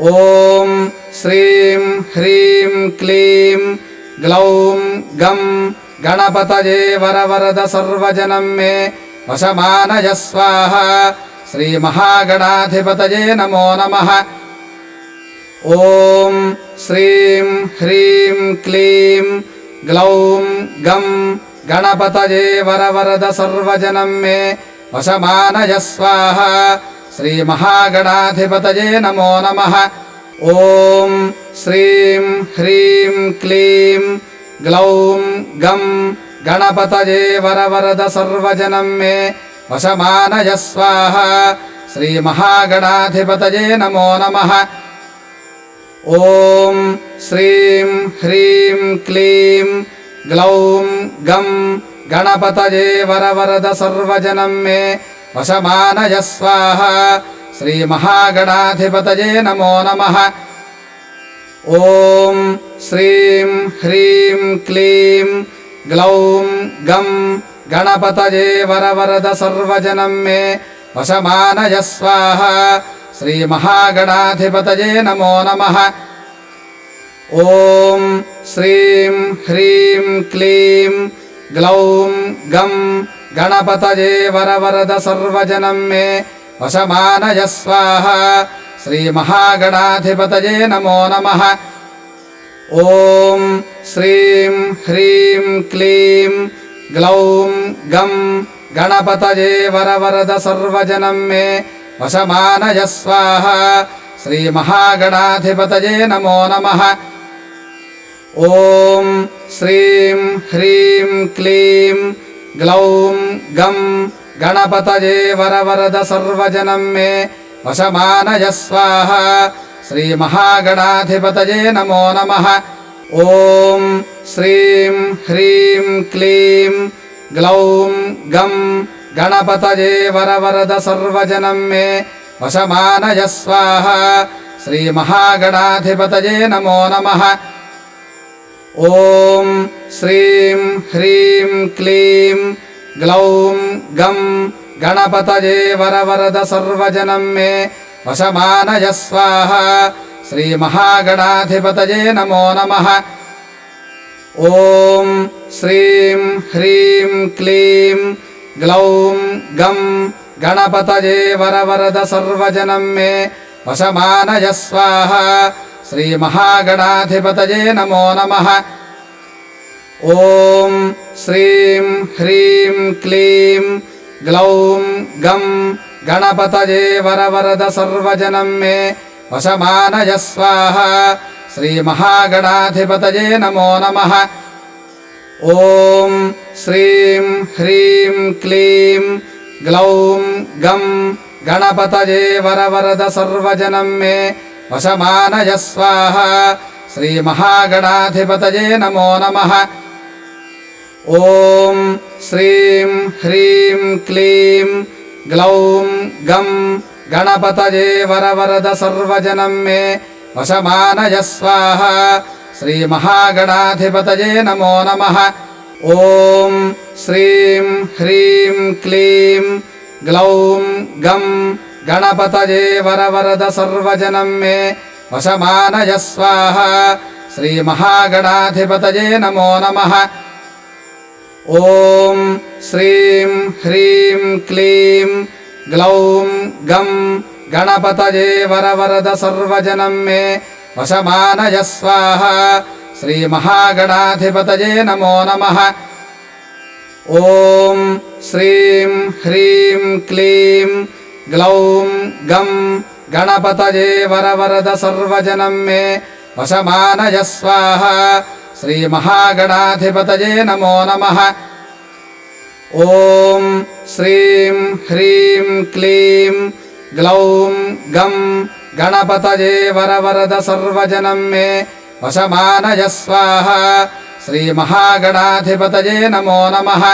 ॐ श्रीं ह्रीं क्लीं ग्लौं गं गणपतये वरवरद सर्वजनं मे वशमानय स्वाहा। श्रीमहागणाधिपतये नमो नमः। ॐ श्रीं ह्रीं क्लीं ग्लौं गं गणपतये वरवरद सर्वजनं मे वशमानय स्वाहा। श्रीमहागणाधिपतये नमो नमः। ॐ श्रीं ह्रीं क्लीं ग्लौं गं गणपतये वरवरद सर्वजनं मे वशमानय स्वाहा। श्रीमहागणाधिपतये नमो नमः। ॐ श्रीं ह्रीं क्लीं ग्लौं गं गणपतये वरवरद सर्वजनं मे वशमानय स्वाहा। श्रीमहागणाधिपतये नमो नमः। ॐ श्रीं ह्रीं क्लीं ग्लौं गं गणपतये वरवरद सर्वजनं मे वशमानय स्वाहा। श्रीमहागणाधिपतये नमो नमः। ॐ श्रीं ह्रीं क्लीं ग्लौं गं गणपतये वरवरद सर्वजनं मे वशमानय स्वाहा। श्रीमहागणाधिपतये नमो नमः। ॐ श्रीं ह्रीं क्लीं ग्लौं गं गणपतये वरवरद सर्वजनं मे वशमानय स्वाहा। श्रीमहागणाधिपतये नमो नमः। ॐ श्रीं ह्रीं क्लीं ग्लौं गं गणपतये वरवरद सर्वजनं मे वशमानय स्वाहा। श्रीमहागणाधिपतये नमो नमः। ॐ श्रीं ह्रीं क्लीं ग्लौं गं गणपतये वरवरद सर्वजनं मे वशमानय स्वाहा। श्रीमहागणाधिपतये नमो नमः। ॐ श्रीं ह्रीं क्लीं ग्लौं गं गणपतये वरवरद सर्वजनं मे वशमानय स्वाहा। श्रीमहागणाधिपतये नमो नमः। ॐ श्रीं ह्रीं क्लीं ग्लौं गं गणपतये वरवरद सर्वजनं मे वशमानय स्वाहा। श्रीमहागणाधिपतये नमो नमः। ॐ श्रीं ह्रीं क्लीं ग्लौं गं गणपतये वरवरद सर्वजनं मे वशमानय स्वाहा। श्रीमहागणाधिपतये नमो नमः। ॐ श्रीं ह्रीं क्लीं ग्लौं गं गणपतये वरवरद सर्वजनं मे वशमानय स्वाहा। श्रीमहागणाधिपतये नमो नमः। ॐ श्रीं ह्रीं क्लीं ग्लौं गं गणपतये वरवरद सर्वजनं मे वशमानय स्वाहा। श्रीमहागणाधिपतये नमो नमः। ॐ श्रीं ह्रीं क्लीं ग्लौं गं गणपतये वरवरद सर्वजनं मे वशमानय स्वाहा। श्रीमहागणाधिपतये नमो नमः। ॐ श्रीं ह्रीं क्लीं ग्लौं गं गणपतये वरवरद सर्वजनं मे वशमानय स्वाहा। श्रीमहागणाधिपतये नमो नमः। ॐ श्रीं ह्रीं क्लीं ग्लौं गं गणपतये वरवरद सर्वजनं मे वशमानय स्वाहा। श्रीमहागणाधिपतये नमो नमः। ॐ श्रीं ह्रीं क्लीं ग्लौं गं गणपतये वरवरद सर्वजनं मे वशमानय स्वाहा। श्रीमहागणाधिपतये नमो नमः।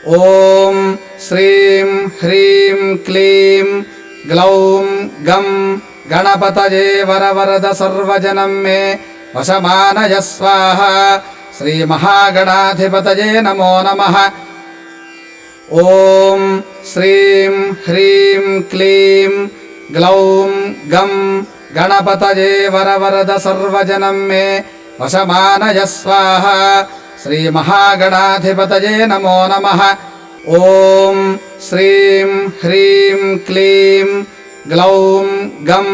ॐ श्रीं ह्रीं क्लीं ग्लौं गं गणपतये वरवरद सर्वजनं मे वशमानय स्वाहा। श्रीमहागणाधिपतये नमो नमः। ॐ श्रीं ह्रीं क्लीं ग्लौं गं गणपतये वरवरद सर्वजनं मे वशमानय स्वाहा श्रीमहागणाधिपतये नमो नमः। ॐ श्रीं ह्रीं क्लीं ग्लौं गं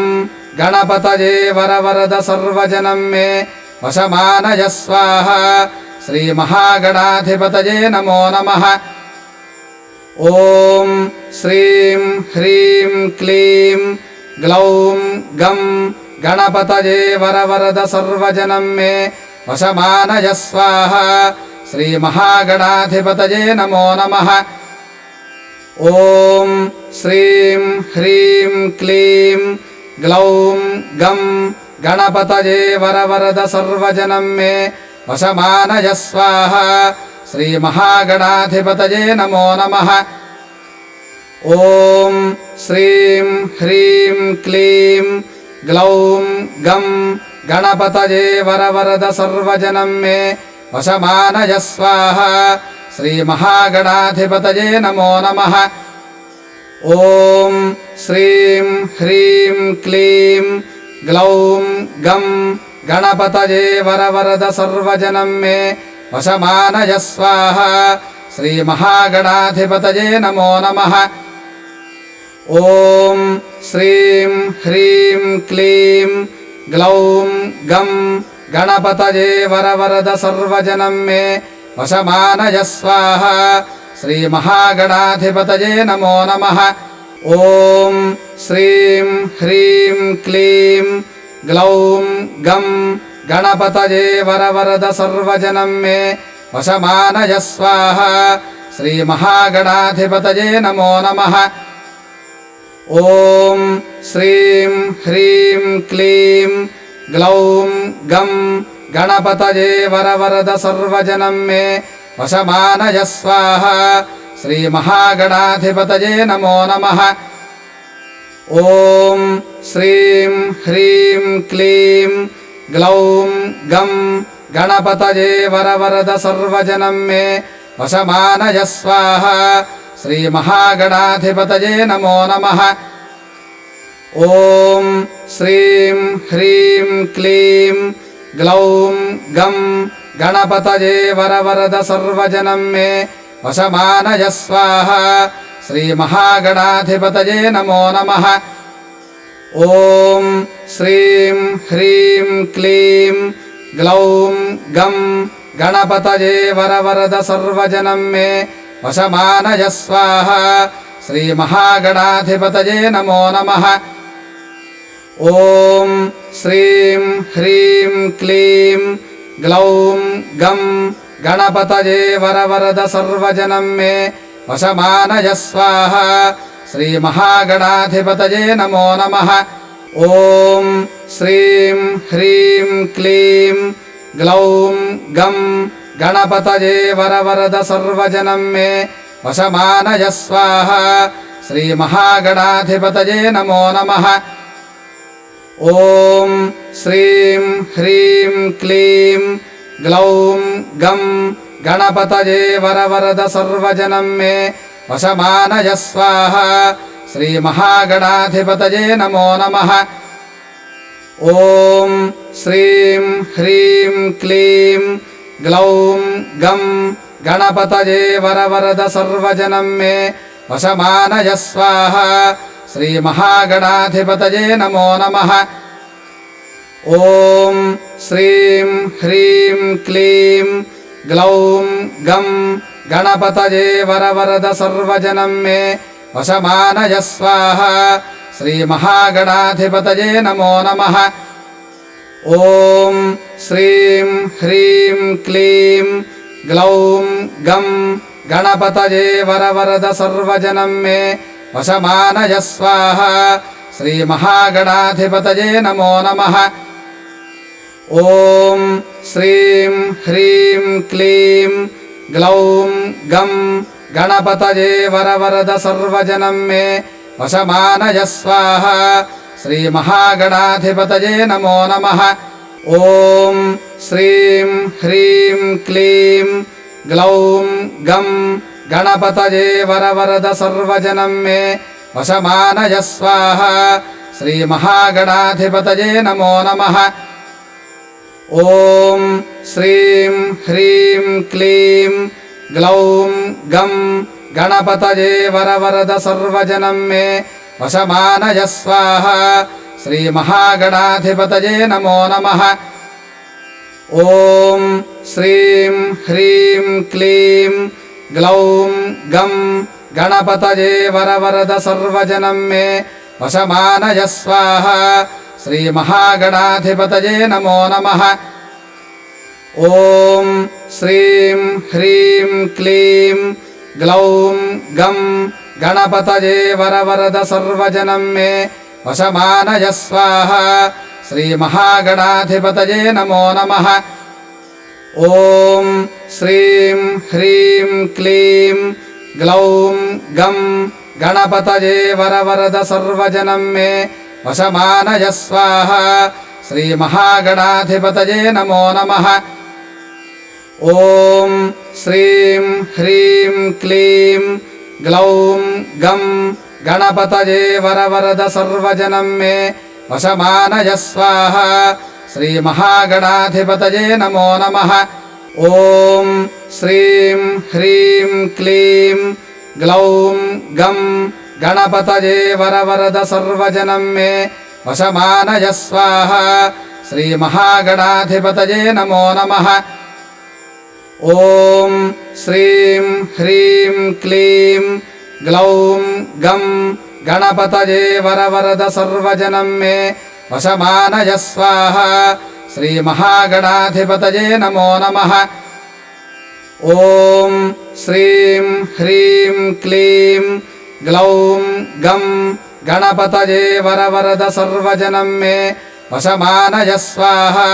गणपतये वरवरद सर्वजनं मे वशमानय स्वाहा श्रीमहागणाधिपतये नमो नमः। ॐ श्रीं ह्रीं क्लीं ग्लौं गं गणपतये वरवरद सर्वजनं मे वशमानय स्वाहा श्रीमहागणाधिपतये नमो नमः। ॐ श्रीं ह्रीं क्लीं ग्लौं गं गणपतये वरवरद सर्वजनं मे वशमानय स्वाहा श्रीमहागणाधिपतये नमो नमः। ॐ श्रीं ह्रीं क्लीं ग्लौं गं गणपतये वरवरद सर्वजनं मे वशमानय स्वाहा श्रीमहागणाधिपतये नमो नमः। ॐ श्रीं ह्रीं क्लीं ग्लौं गं गणपतये वरवरद सर्वजनं मे वशमानय स्वाहा श्रीमहागणाधिपतये नमो नमः। ॐ श्रीं ह्रीं क्लीं ग्लौं गं गणपतये वरवरद सर्वजनं मे वशमानय स्वाहा श्रीमहागणाधिपतये नमो नमः। ॐ श्रीं ह्रीं क्लीं ग्लौं गं गणपतये वरवरद सर्वजनं मे वशमानय स्वाहा श्रीमहागणाधिपतये नमो नमः। ॐ श्रीं ह्रीं क्लीं ग्लौं गं गणपतये वरवरद सर्वजनं मे वशमानय स्वाहा श्रीमहागणाधिपतये नमो नमः। ॐ श्रीं ह्रीं क्लीं ग्लौं गं गणपतये वरवरद सर्वजनं मे वशमानय स्वाहा श्रीमहागणाधिपतये नमो नमः। ॐ श्रीं ह्रीं क्लीं ग्लौं गं गणपतये वरवरद सर्वजनं मे वशमानय स्वाहा श्रीमहागणाधिपतये नमो नमः। ॐ श्रीं ह्रीं क्लीं ग्लौं गं गणपतये वरवरद सर्वजनं मे वशमानय स्वाहा श्रीमहागणाधिपतये नमो नमः। ॐ श्रीं ह्रीं क्लीं ग्लौं गं गणपतये वरवरद सर्वजनं मे वशमानय स्वाहा श्रीमहागणाधिपतये नमो नमः। ॐ श्रीं ह्रीं क्लीं ग्लौं गं गणपतये वरवरद सर्वजनं मे वशमानय स्वाहा श्रीमहागणाधिपतये नमो नमः। ॐ श्रीं ह्रीं क्लीं ग्लौं गं गणपतये वरवरद सर्वजनं मे वशमानय स्वाहा श्रीमहागणाधिपतये नमो नमः। ॐ श्रीं ह्रीं क्लीं ग्लौं गं गणपतये वरवरद सर्वजनं मे वशमानय स्वाहा श्रीमहागणाधिपतये नमो नमः। ॐ श्रीं ह्रीं क्लीं ग्लौं गं गणपतये वरवरद सर्वजनं मे वशमानय स्वाहा श्रीमहागणाधिपतये नमो नमः। ॐ श्रीं ह्रीं क्लीं ग्लौं गं गणपतये वरवरद सर्वजनं मे वशमानय स्वाहा श्रीमहागणाधिपतये नमो नमः। ॐ श्रीं ह्रीं क्लीं ग्लौं गं गणपतये वरवरद सर्वजनं मे वशमानय स्वाहा श्रीमहागणाधिपतये नमो नमः। ॐ श्रीं ह्रीं क्लीं ग्लौं गं गणपतये वरवरद सर्वजनं मे वशमानय स्वाहा श्रीमहागणाधिपतये नमो नमः। ॐ श्रीं ह्रीं क्लीं ग्लौं गं गणपतये वरवरद सर्वजनं मे वशमानय स्वाहा। श्रीमहागणाधिपतये नमो नमः। ॐ श्रीं ह्रीं क्लीं ग्लौं गं गणपतये वरवरद सर्वजनं मे वशमानय स्वाहा। श्रीमहागणाधिपतये नमो नमः। ॐ श्रीं ह्रीं क्लीं ग्लौं गं गणपतये वरवरद सर्वजनं मे वशमानय स्वाहा। श्रीमहागणाधिपतये नमो नमः। ॐ श्रीं ह्रीं क्लीं ग्लौं गं गणपतये वरवरद सर्वजनं मे वशमानय स्वाहा। श्रीमहागणाधिपतये नमो नमः। ॐ श्रीं ह्रीं क्लीं ग्लौं गं गणपतये वरवरद सर्वजनं मे वशमानय स्वाहा। श्रीमहागणाधिपतये नमो नमः। ॐ श्रीं ह्रीं क्लीं ग्लौं गं गणपतये वरवरद सर्वजनं मे वशमानय स्वाहा। श्रीमहागणाधिपतये नमो नमः। ॐ श्रीं ह्रीं क्लीं ग्लौं गं गणपतये वरवरद सर्वजनं मे वशमानय स्वाहा। श्रीमहागणाधिपतये नमो नमः। ॐ श्रीं ह्रीं क्लीं ग्लौं गं गणपतये वरवरद सर्वजनं मे वशमानय स्वाहा।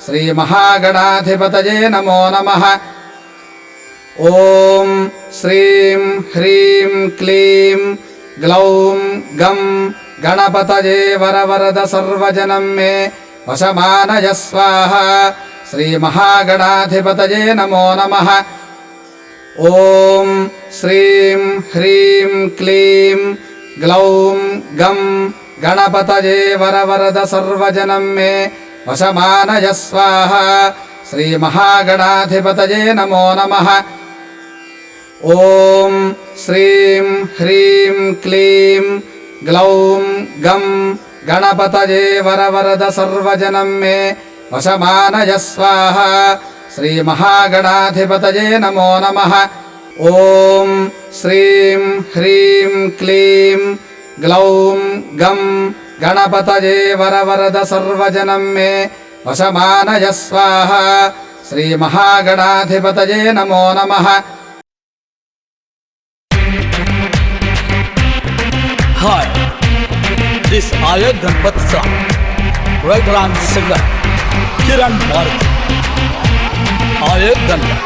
श्रीमहागणाधिपतये नमो नमः। ॐ श्रीं ह्रीं क्लीं ग्लौं गं गणपतये वरवरद सर्वजनं मे वशमानय स्वाहा। श्रीमहागणाधिपतये नमो नमः। ॐ श्रीं ह्रीं क्लीं ग्लौं गं गणपतये वरवरद सर्वजनं मे वशमानय स्वाहा। श्रीमहागणाधिपतये नमो नमः। ॐ श्रीं ह्रीं क्लीं ग्लौं गं गणपतये वरवरद सर्वजनं मे वशमानय स्वाहा। श्रीमहागणाधिपतये नमो नमः। ॐ श्रीं ह्रीं क्लीं ग्लौं गं गणपतये वरवरद सर्वजनं मे वशमानय स्वाहा। श्रीमहागणाधिपतये नमो नमः। Hi, this Aya Ganpat song, right hand singer, Kiran Bharat. Aya Ganpat.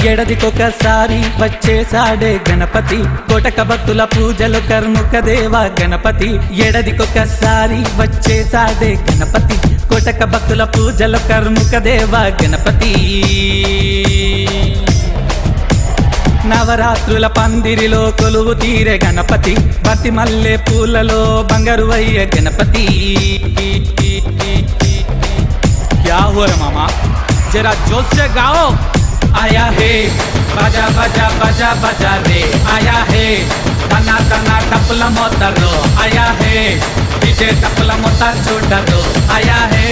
ఏడాదికొకసారి వచ్చేసాడే Ganapati కోటక భక్తుల పూజలు కర్ముక దేవా గణపతి ఏడాదికొకసారి వచ్చేసాడే గణపతి కోటక భక్తుల పూజలు కర్ముక దేవా గణపతి నవరాత్రుల పందిరిలో కొలువు తీరే గణపతి భక్తి మల్లె పూలలో బంగారు అయ్యే గణపతి क्या हो रहा मामा, जरा जोश से गाओ। आया है बजा बजा बजा बजा रे आया है तना तना टपल मोतरो आया है डीजे टपल मोता चूडरो आया है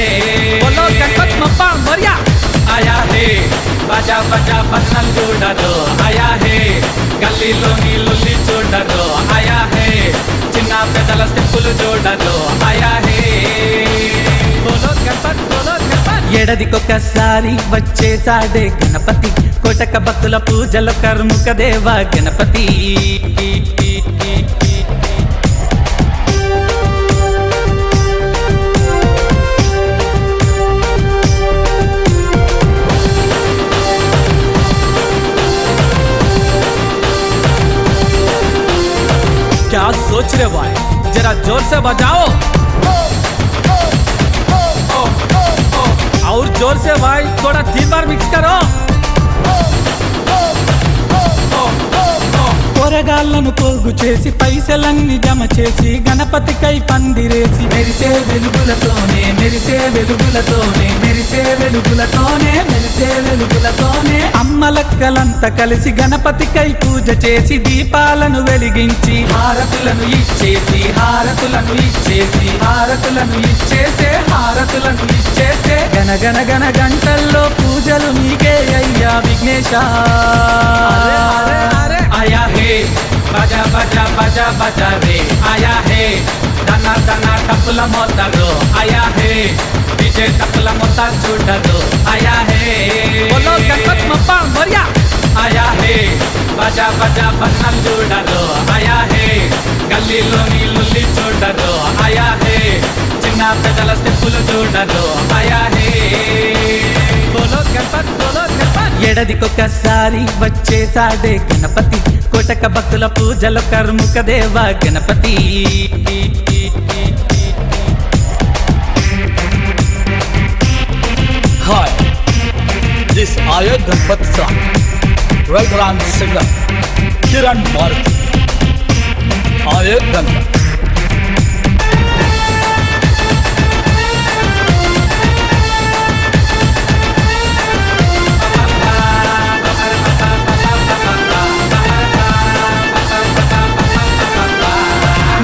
बोलो गणपत बप्पा मोरया। आया है बजा बजा बसल चूडरो आया है गल्लीलोनी लुल्ली चूडरो आया है చిన్న పెద్దల స్టెప్పులు చూడరు आया है बोलो गणपत बोलो गणपत। ఏడాదికొకసారి వచ్చేసాడే గణపతి కోటక భక్తుల పూజలు కర్ముక దేవా గణపతి क्या सोच रहे भाई, जरा जोर से बजाओ। और जोर से भाई, थोड़ा 3 बार मिक्स करो। పోరగాళ్లను పోగు చేసి పైసలన్నీ జమ చేసి గణపతికై పందిరేసి మెరిసే వెలుగులతోనే మెరిసే వెలుగులతోనే మెరిసే వెలుగులతోనే మెరిసే వెలుగులతోనే అమ్మలక్కలంతా కలిసి గణపతికై పూజ చేసి దీపాలను వెలిగించి హారతులను ఇచ్చేసి హారతులను ఇచ్చేసి హారతులను ఇచ్చేసే హారతులను ఇచ్చేసే గణగణ గణ గంటల్లో పూజలు నీకే అయ్యా విఘ్నేశ आया है बजा बजा बजा बजा रे आया है दना दना टपला मोतरो आया है डीजे टपला मोता चूडरो आया है बोलो गणपत बप्पा मोरया आया है बजा बजा बन्नल चूडरो आया है गल्लीलोनी लुल्ली चूडरो आया है చిన్న పెద్దల స్టెప్పులు చూడరు आया है बोलो गणपत बोलो गणपत ఎడదికొకసారి వచ్చేసాడే గణపతి కోటక భక్తుల పూజల కర్ముక దేవ Ganapati Hi, this Ayodhya Ganpati song, well-ground singer Kiran Bharati. Ayodhya Ganpati.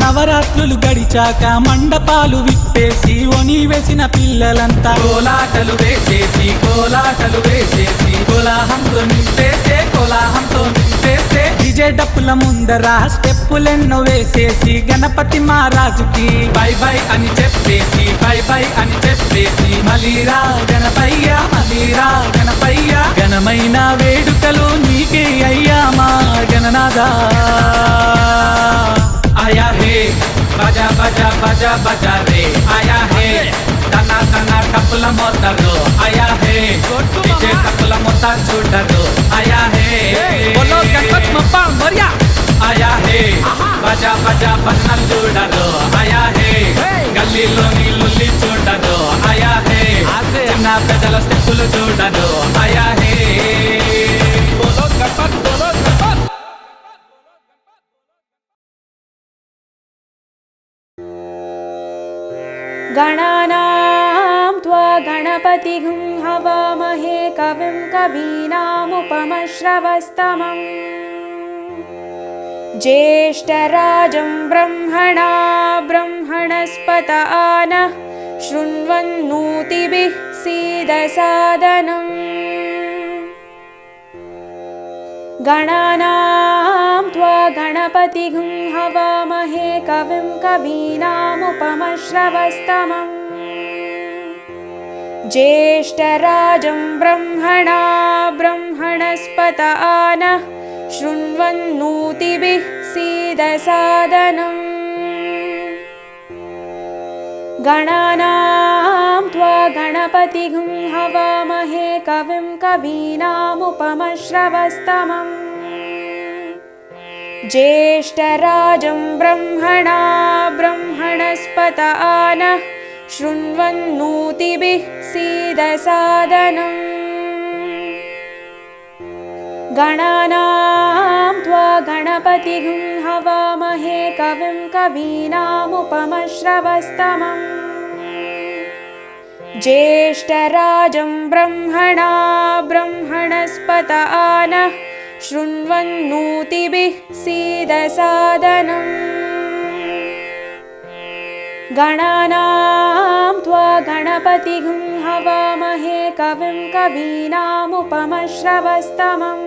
నవరాత్రులు గడిచాక మండపాలు విప్పేసి ఒని వేసిన పిల్లలంతా కోలాటలు వేసేసి కోలాటలు వేసేసి కోలాహంతో నింపేసే కోలాహంతో నింపేసే డిజే డప్పుల ముందర స్టెప్పులెన్నో వేసేసి గణపతి మహారాజుకి బై బై అని చెప్పేసి బై బై అని చెప్పేసి మలీరా గణపయ్య మలీరా గణపయ్య ఘనమైన వేడుకలు నీకే అయ్యా మా గణనాథా आया है बजा बजा बजा बजा रे आया है दना दना टपला मोतरो आया है डीजे टपला मोता चूडरो आया है बोलो गणपत बप्पा मोरया आया है बजा बजा बन्नल चूडरो आया है गल्लीलोनी लुल्ली चूडरो आया है చిన్న పెద్దల స్టెప్పులు చూడరు आया है बोलो गणपत बोलो गणपत गणानां त्वा गणपतिगुं हवामहे कविं कवीनामुपमश्रवस्तमम् ज्येष्ठराजं ब्रह्मणा ब्रह्मणस्पत आनः शृण्वन्नोतिभिः सीदसादनम् गणानां त्वा गणपतिगुं हवामहे कविं कवीनामुपमश्रवस्तमम् ज्येष्ठराजं ब्रह्मणा ब्रह्मणस्पत आनः शृण्वन्नोतिभिः सीदसादनम् गणानां त्वा गणपतिगुं हवामहे कविं कवीनामुपमश्रवस्तमम् ज्येष्ठराजं ब्रह्मणा ब्रह्मणस्पत आनः शृण्वन्नोतिभिः सीदसादनम् गणानां त्वा गणपतिगुं हवामहे कविं कवीनामुपमश्रवस्तमम् ज्येष्ठराजं ब्रह्मणा ब्रह्मणस्पत आनः शृण्वन्नोतिभिः सीदसादनम् गणानां त्वा गणपतिगुं हवामहे कविं कवीनामुपमश्रवस्तमम्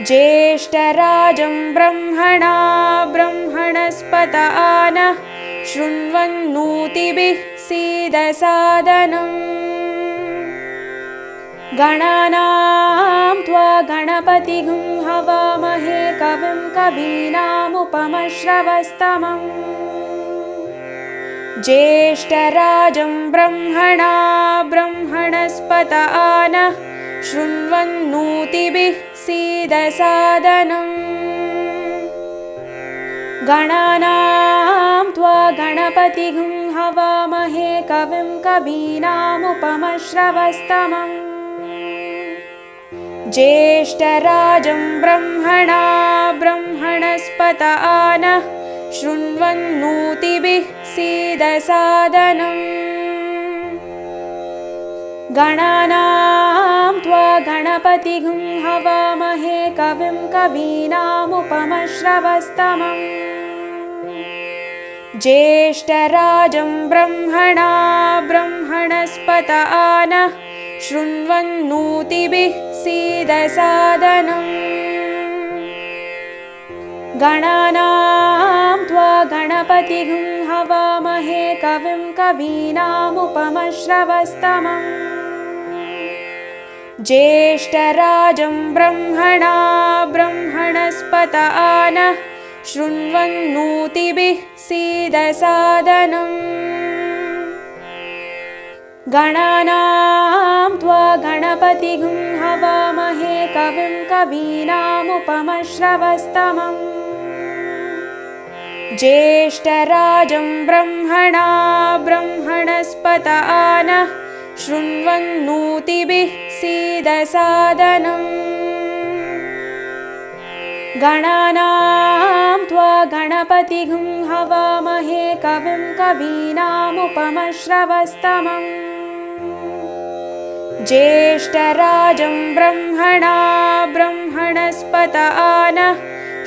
ज्येष्ठराजं ब्रह्मणा ब्रह्मणस्पत आनः शृण्वन्नोतिभिः सीदसादनम् गणानां त्वा गणपतिगुं हवामहे कविं कवीनामुपमश्रवस्तमम् ज्येष्ठराजं ब्रह्मणा ब्रह्मणस्पत आनः शृण्वन्नोतिभिः सीदसादनम् गणानां त्वा गणपतिगुं हवामहे कविं कवीनामुपमश्रवस्तमम् ज्येष्ठराजं ब्रह्मणा ब्रह्मणस्पत आनः शृण्वन्नोतिभिः सीदसादनम् गणानां त्वा गणपतिगुं हवामहे कविं कवीनामुपमश्रवस्तमम् ज्येष्ठराजं ब्रह्मणा ब्रह्मणस्पत आनः शृण्वन्नोतिभिः सीदसादनम् गणानां त्वा गणपतिगुं हवामहे कविं कवीनामुपमश्रवस्तमम् ज्येष्ठराजं ब्रह्मणा ब्रह्मणस्पत आनः शृण्वन्नोतिभिः सीदसादनम् गणानां त्वा गणपतिगुं हवामहे कविं कवीनामुपमश्रवस्तमम् ज्येष्ठराजं ब्रह्मणा ब्रह्मणस्पत आनः शृण्वन्नोतिभिः सीदसादनम् गणानां त्वा गणपतिगुं हवामहे कविं कवीनामुपमश्रवस्तमम् ज्येष्ठराजं ब्रह्मणा ब्रह्मणस्पत आनः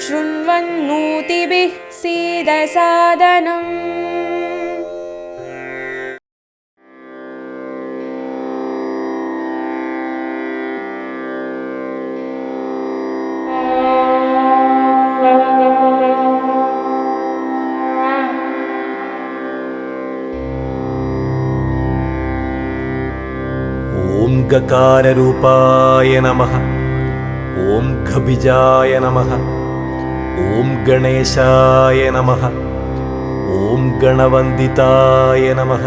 शृण्वन्नोतिभिः सीदसादनम् ॐ गकाररूपाय नमः। ॐ घबिजाय नमः। ॐ गणेशाय नमः। ॐ गणवन्दिताय नमः।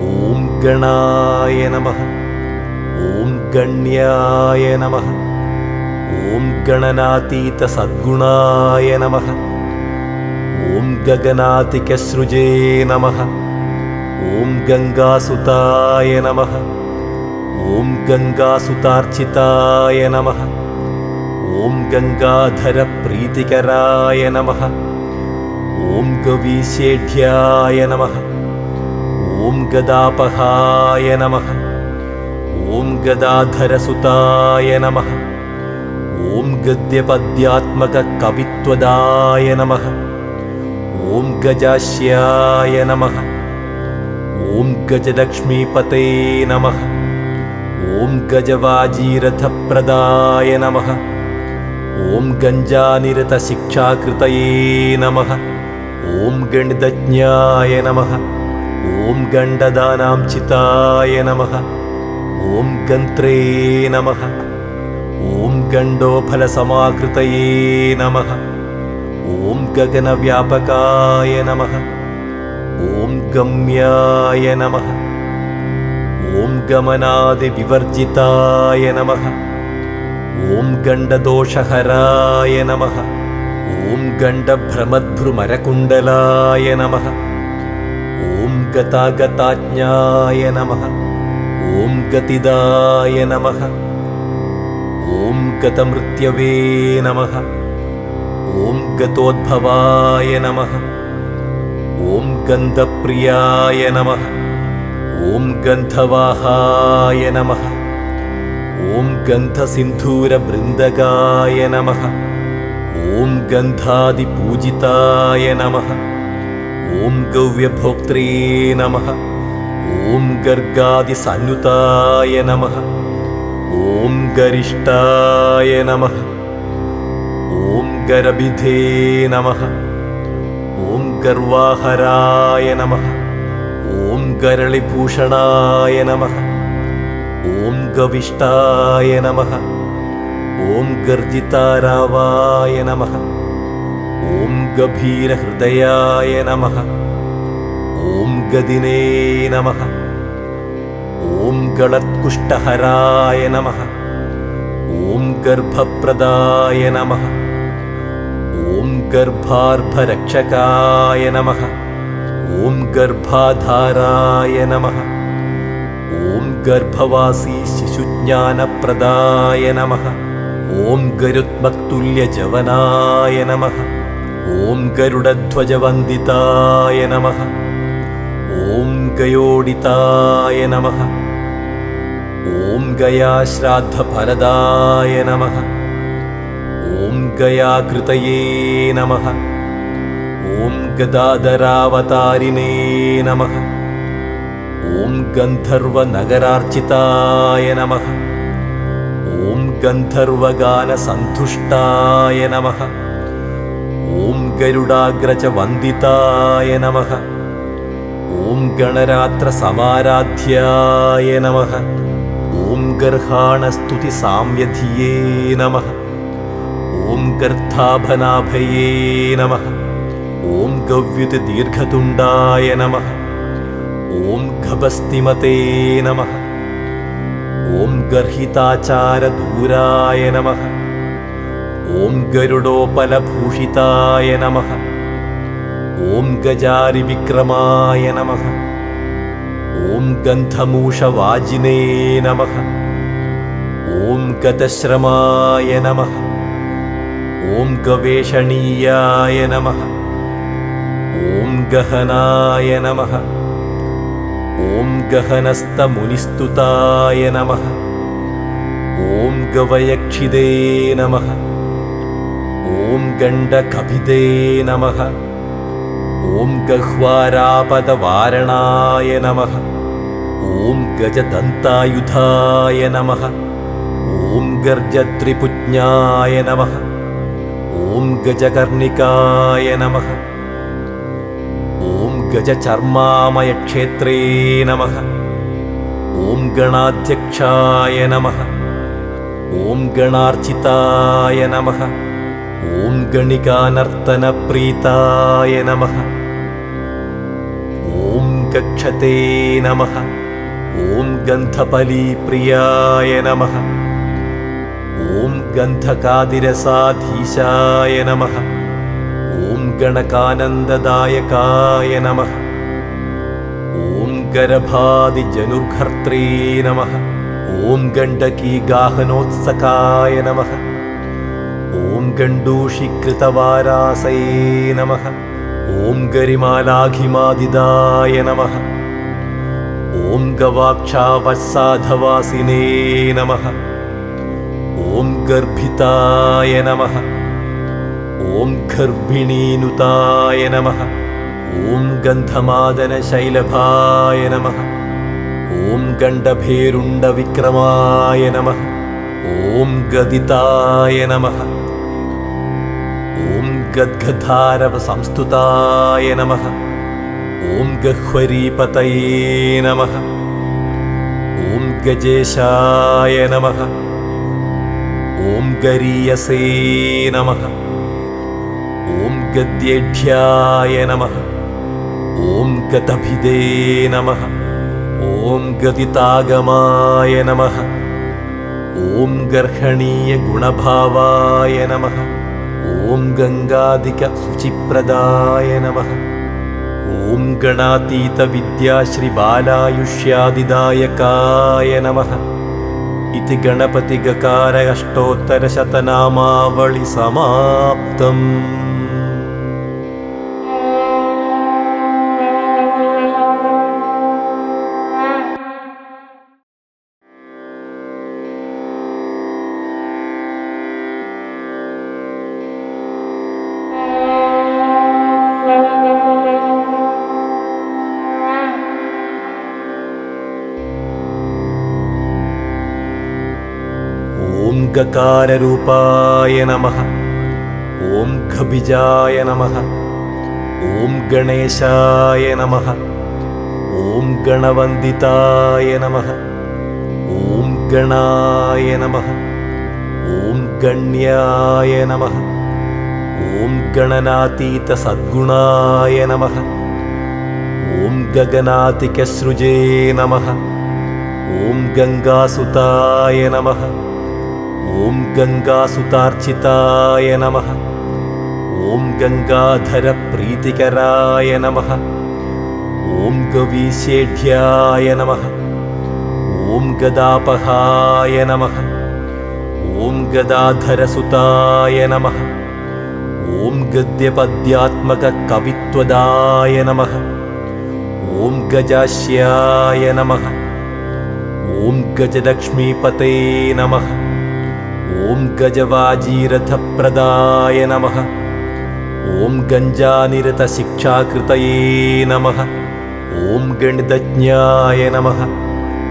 ॐ गणाय नमः। ॐ गण्याय नमः। ॐ गणनातीतसद्गुणाय नमः। ॐ गगनातिकसृजे नमः। ॐ गङ्गासुताय नमः। ॐ गङ्गासुतार्चिताय नमः। ॐ गङ्गाधरप्रीतिकराय नमः। ॐ गवीशेढ्याय नमः। ॐ गदापहाय नमः। ॐ गदाधरसुताय नमः। ॐ गद्यपद्यात्मककवित्वदाय नमः। ॐ गजास्याय नमः। ॐ गजलक्ष्मीपते नमः। ॐ गजवाजीरथप्रदाय नमः। ॐ गञ्जानिरतशिक्षाकृतये नमः। ॐ गणितज्ञाय नमः। ॐ गण्डदानांचिताय नमः। ॐ गन्त्रे नमः। ॐ गण्डोफलसमाकृतये नमः। ॐ गगनव्यापकाय नमः। ॐ गम्याय नमः। ॐ गमनादिविवर्जिताय नमः। ॐ गण्डदोषहराय नमः। ॐ गण्डभ्रमद्भ्रुमरकुण्डलाय नमः। ॐ गतागताज्ञाय नमः। ॐ गतिदाय नमः। ॐ गतमृत्यवे नमः। ॐ गतोद्भवाय नमः। ॐ गन्धप्रियाय नमः। ॐ गन्धवाहाय नमः। ॐ गन्धसिन्धूरबृन्दगाय नमः। ॐ गन्धादिपूजिताय नमः। ॐ गव्यभोक्त्रे नमः। ॐ गर्गादिसन्नुताय नमः। ॐ गरिष्ठाय नमः। ॐ गरभिधे नमः। ॐ गर्वाहराय नमः। ॐ गरളിभूषणाय नमः। ॐ गविष्टाय नमः। ॐ गर्जितारावाय नमः। ॐ गभीरहृदयाय नमः। ॐ गदिने नमः। ॐ गणत्कुष्ठहराय नमः। ॐ गर्भप्रदाय नमः। ॐ गर्भार्भरक्षकाय नमः। ॐ गर्भाधाराय नमः। ॐ ഗർഭവാസി ശിശുജ്ഞാനപ്രദായ നമഃ. ഓം ഗരുത്മക്തുല്യജവനായ നമഃ. ഓം ഗരുഡധ്വജവന്ദിതായ നമഃ. ഓം ഗയോഡിതായ നമഃ. ഓം ഗയാശ്രാദ്ധഫലദായ നമഃ. ഓം ഗയാകൃതയേ നമഃ. ഓം ഗദാധരാവതാരിണേ നമഃ. ഓം ഗന്ധർവനഗരാർച്ചിതായ നമഃ. ഓം ഗന്ധർവഗാനസന്തുഷ്ടായ നമഃ. ഓം ഗരുഡാഗ്രജവന്ദിതായ നമഃ. ഓം ഗണരാത്രസമാരാധ്യായ നമഃ. ഓം ഗർഹാണസ്തുതിസാമ്യധിയേ നമഃ. ഓം ഗർത്ഥാഭനാഭയേ നമഃ. ഓം ഗവ്യുതിദീർഘതുണ്ഡായ നമഃ. ഓം ഖഭസ്തിമതേ നമഃ. ഓം ഗർഹിതാചാരദൂരായ നമഃ. ഓം ഗരുഡോപലഭൂഷിതായ നമഃ. ഓം ഗജാരിവിക്രമായ നമഃ. ഓം ഗന്ധമൂഷവാജിനേ നമഃ. ഓം ഗതശ്രമായ നമഃ. ഓം ഗവേഷണീയായ നമഃ. ഓം ഗഹനായ നമഃ. ഓം ഗഹനസ്ഥമുനിസ്തുതായ നമഃ. ഓം ഗവയക്ഷിതേ നമഃ. ഓം ഗണ്ഡകഭിതേ നമഃ. ഓം ഗഹ്വാരാപദവാരണായ നമഃ. ഓം ഗജദന്തായുധായ നമഃ. ഓം ഗർജത്രിപുജ്ഞായ നമഃ. ഓം ഗജകർണികായ നമഃ. ഓം ഗജചർമാമയക്ഷേത്രേ നമഃ. ഓം ഗണാധ്യക്ഷായ നമഃ. ഓം ഗണാർച്ചിതായ നമഃ. ഓം ഗണികാനർത്തനപ്രീതായ നമഃ. ഓം ഗക്ഷതേ നമഃ. ഓം ഗന്ധപലീപ്രിയായ നമഃ. ഓം ഗന്ധകാതിരസാധീശായ നമഃ. ഓം ഗണകാനന്ദദായകായ നമഃ. ഓം ഗരഭാദിജനുർഘർത്രേ നമഃ. ഓം ഗണ്ഡകീഗാഹനോത്സകായ നമഃ. ഓം ഗണ്ഡൂഷീകൃതവാരാസയേ നമഃ. ഓം ഗരിമാലാഘിമാദിദായ നമഃ. ഓം ഗവാക്ഷാവത്സാധവാസിനേ നമഃ. ഓം ഗർഭിതായ നമഃ. ഓം ഗർഭിണീനുതായ നമഃ. ഓം ഗന്ധമാദനശൈലഭായ നമഃ. ഓം ഗണ്ഡഭേരുണ്ടവിക്രമായ നമഃ. ഓം ഗദിതായ നമഃ. ഓം ഗദ്ഗധാരവസംസ്തുതായ നമഃ. ഓം ഗഹ്വരീപതയേ നമഃ. ഓം ഗജേശായ നമഃ. ഓം ഗരീയസേ നമഃ. ഓം ഗദ്യേഢ്യായ നമഃ. ഓം ഗതഭിദേ നമഃ. ഓം ഗദിതാഗമായ നമഃ. ഓം ഗർഹണീയ ഗുണഭാവായ നമഃ. ഓം ഗംഗാധിക ശുചിപ്രദായ നമഃ. ഓം ഗണാതീത വിദ്യാശ്രീ ബാലായുഷ്യാദിദായകായ നമഃ. ഇതി ഗണപതി ഗകാര അഷ്ടോത്തരശതനാമാവളി സമാപ്തം. ഓം ഗകാരരൂപായ നമഃ. ഓം ഖബിജായ നമഃ. ഓം ഗണേശായ നമഃ. ഓം ഗണവന്ദിതായ നമഃ. ഓം ഗണായ നമഃ. ഓം ഗണ്യായ നമഃ. ഓം ഗണനാതീത സദ്ഗുണായ നമഃ. ഓം ഗഗനാതികസൃജേ നമഃ. ഓം ഗംഗാസുതായ നമഃ. ഓം ഗംഗാസുതാർച്ചിതായ നമഃ. ഓം ഗംഗാധരപ്രീതികരായ നമഃ. ഓം ഗവീശേഢ്യായ നമഃ. ॐ गदापहाय नमः ॐ गदाधरसुताय नमः ॐ गद्यपद्यात्मककवित्वदाय नमः ॐ गजास्याय नमः ॐ गजलक्ष्मीपते नमः ॐ गजवाजीरथप्रदाय नमः ॐ गञ्जानिरतशिक्षाकृतये नमः ॐ गणितज्ञाय नमः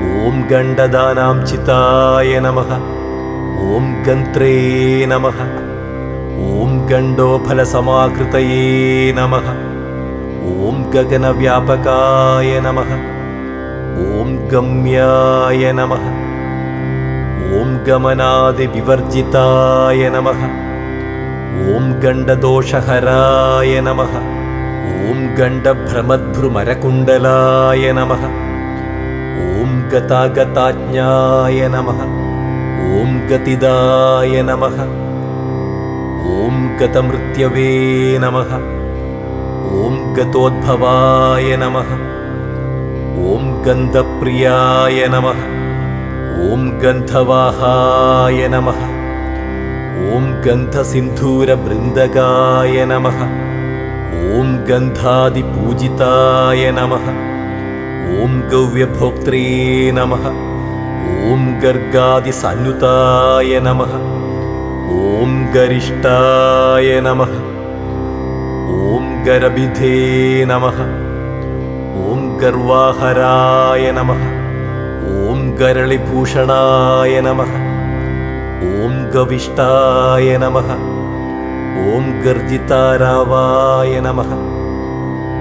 ॐ गण्डदानांचिताय नमः ॐ गन्त्रे नमः ॐ गण्डोफलसमाकृतये नमः ॐ गगनव्यापकाय नमः ॐ गम्याय नमः ॐ गमनादिविवर्जिताय नमः ॐ गण्डदोषहराय नमः ॐ गण्डभ्रमद्भ्रुमरकुण्डलाय नमः ॐ गतागताज्ञाय नमः ॐ गतिदाय नमः ॐ गतमृत्यवे नमः ॐ गतोद्भवाय नमः ॐ गन्धप्रियाय नमः ॐ गन्धवाहाय नमः ॐ गन्धसिन्धूरबृन्दकाय नमः ॐ गन्धादिपूजिताय नमः ॐ गव्यभोक्त्रे नमः ॐ गर्गादिसन्नुताय नमः ॐ गरिष्ठाय नमः ॐ गरभिधे नमः ॐ गर्वाहराय नमः ॐ गरളിभूषणाय नमः ॐ गविष्ठाय नमः ॐ गर्जितारावाय नमः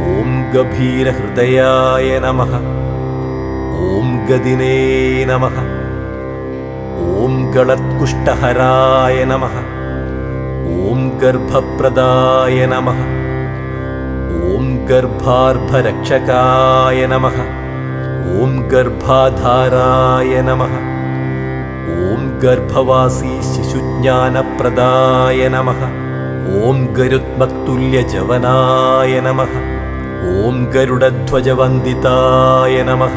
ॐ गभीरहृदयाय नमः ॐ गदिने नमः ॐ गलत्कुष्ठहराय नमः ॐ गर्भप्रदाय नमः ॐ गर्भार्भरक्षकाय नमः ॐ गर्भाधाराय नमः ॐ गर्भवासी शिशुज्ञानप्रदाय नमः ॐ गरुत्मक्तुल्यजवनाय नमः ॐ गरुडध्वजवन्दिताय नमः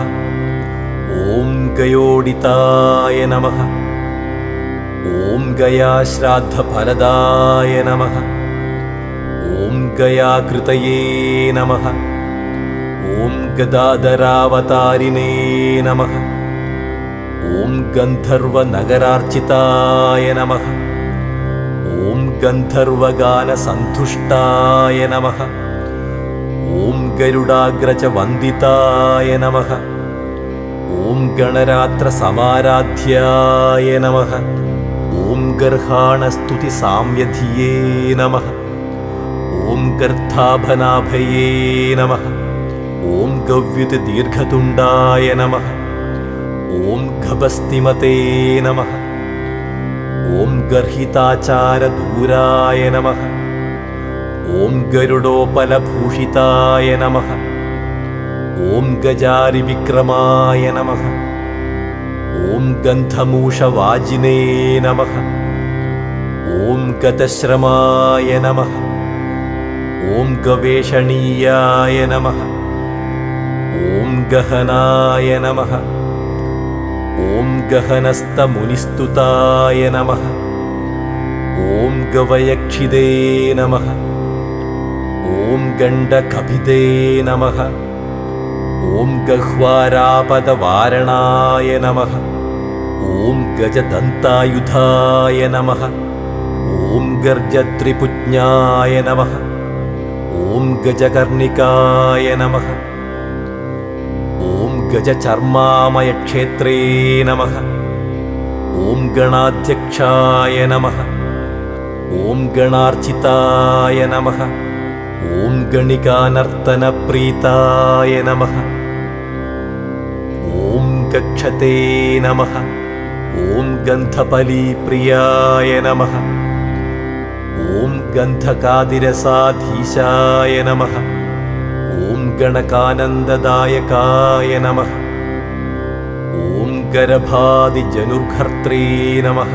ॐ गयोडिताय नमः ॐ गयाश्राद्धफलदाय नमः ॐ गयाकृतये नमः ॐ गदाधरावतारिणे नमः ॐ गन्धर्वनगरार्चिताय नमः ॐ गन्धर्वगानसन्तुष्टाय नमः ॐ गरुडाग्रजवन्दिताय नमः ॐ गणरात्रसमाराध्याय नमः ॐ गर्हाणस्तुतिसाम्यधिये नमः ॐ गर्धाभनाभये नमः ॐ गव्युतिदीर्घतुण्डाय नमः ॐ गभस्तिमते नमः ॐ गर्हिताचारदूराय नमः ॐ गरुडोपलभूषिताय नमः ॐ गजारिविक्रमाय नमः ॐ गन्धमूषवाजिने नमः ॐ गतश्रमाय नमः ॐ गवेषणीयाय नमः ॐ गहनाय नमः ॐ गहनस्तमुनिस्तुताय नमः ॐ गवयक्षिदे नमः ॐ गण्डकभिदे नमः ॐ गह्वारापदवारणाय नमः ॐ गजदन्तायुधाय नमः ॐ गर्जत्रिपुज्ञाय नमः ॐ गजकर्णिकाय नमः ॐ गजचर्मामयक्षेत्रे नमः ॐ गणाध्यक्षाय नमः ॐ गणार्चिताय नमः ॐ गणिकानर्तनप्रीताय नमः ॐ गक्षते नमः ॐ गन्धपलीप्रियाय नमः ॐ गन्धकादिरसाधीशाय नमः ॐ गणकानन्ददायकाय नमः ॐ गरभादिजनुर्घर्त्रे नमः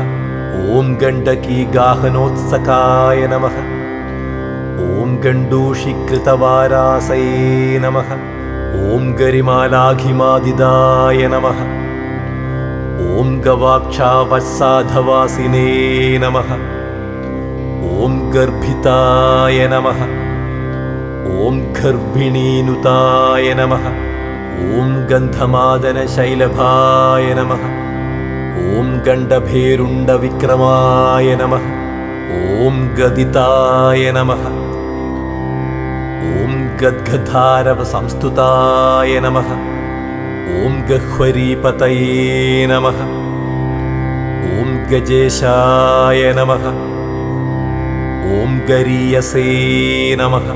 ॐ गण्डकीगाहनोत्सकाय नमः ॐ गण्डूषीकृतवारासये नमः ॐ गरिमालाघिमादिदाय नमः ॐ गवाक्षावत्साधवासिने नमः ॐ गर्भिताय नमः ॐ गर्भिणीनुताय नमः ॐ गन्धमादनशैलभाय नमः ॐ गण्डभेरुण्डविक्रमाय नमः ॐ गदिताय नमः ॐ गद्गधारवसंस्तुताय नमः ॐ गह्वरीपतये नमः ॐ गजेशाय नमः ॐ गरीयसे नमः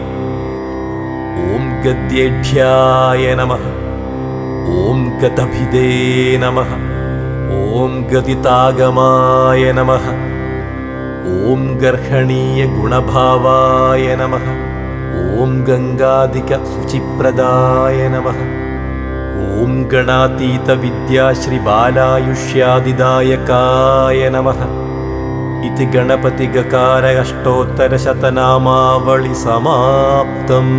ॐ गद्येढ्याय नमः ॐ गतभिदे नमः ॐ गदितागमाय नमः ॐ गर्हणीयगुणभावाय नमः ॐ गङ्गाधिकशुचिप्रदाय नमः ॐ गणातीतविद्याश्रीबालायुष्यादिदायकाय नमः इति गणपतिगकार अष्टोत्तरशतनामावळि समाप्तम्।